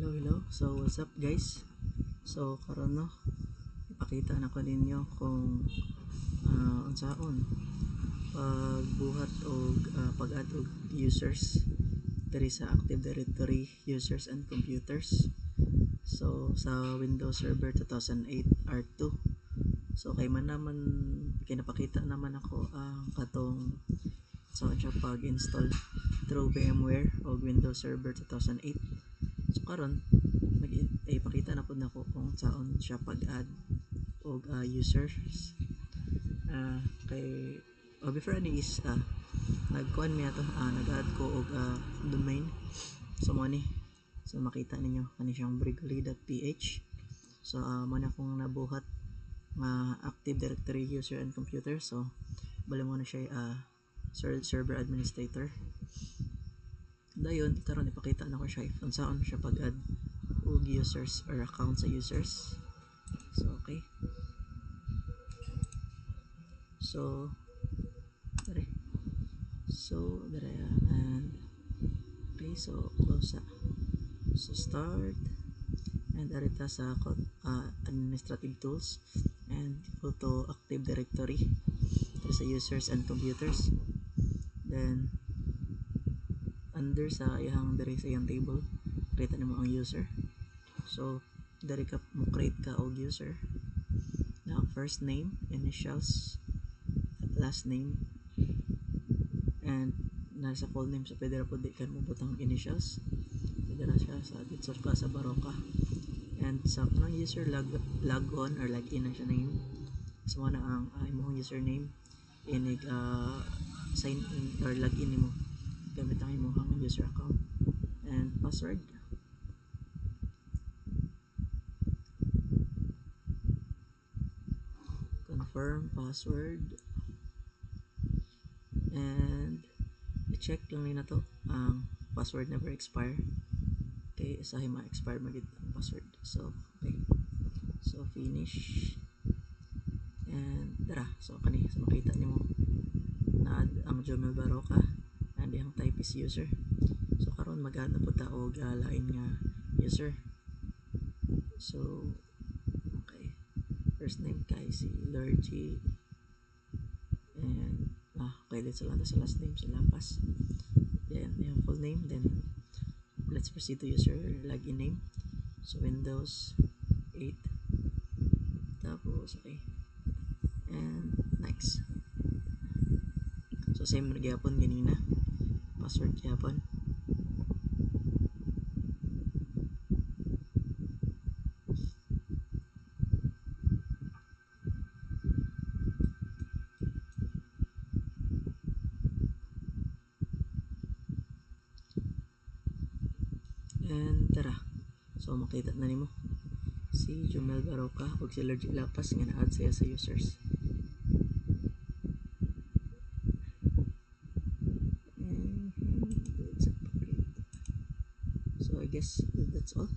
Hello. So, what's up guys? So, karon no, ipakita na ko ninyo kung unsaon pagbuhat og pag-add og users diri sa Active Directory users and computers. So, sa Windows Server 2008 R2. So, kay kinapakita naman ako ang katong saan siya pag-install through VMware o Windows Server 2008. So karon ipakita na pud nako kung saan siya pag-add og users kay before ani is nag-kuan mi ato nag-add ko og domain. So mo ni, so makita ninyo kani siyang brigly.ph. So mo na akong nabuhat nga Active Directory user and computer. So bala mo na siya server administrator. Dayon karon ipakita na ko siya kung saan siya pag-add og users or account sa users. So okay. So dire and okay, so close so start and arita sa administrative tools and go to Active Directory. There sa users and computers. Then under sa iyang dire sa iyang table, create nimo ang user. So dari ka mo create ka og user na first name, initials, last name, and nasa full name. So pwede ra pud di ka mo butang initials, pwede ra siya sa dito ka sa Baroka. And sa kanang user log on or log in na siya name. So na ang imong username inig sign in or log in nimo gamit ang imong user account and password. Confirm password and i-check lang ni na to ang password never expire. Okay, isahin ma-expire magid ang password. So okay, so finish and dara. So kani so makita nimo na add ang Jomel Baroka and yung type is user. So karon mag-add na pud ta og lain nga user. So okay, first name kay si Lurgy and pwede sa lang sa last name sa Lapas. Then yung full name. Then let's proceed to user login name. So Windows 8 tapos okay and next. So same gyapon ganina, password gyapon. And tara, so makita na nimo si Jomel Baroka ug si Lurgy Lapas nga na-add siya sa users. So I guess that's all.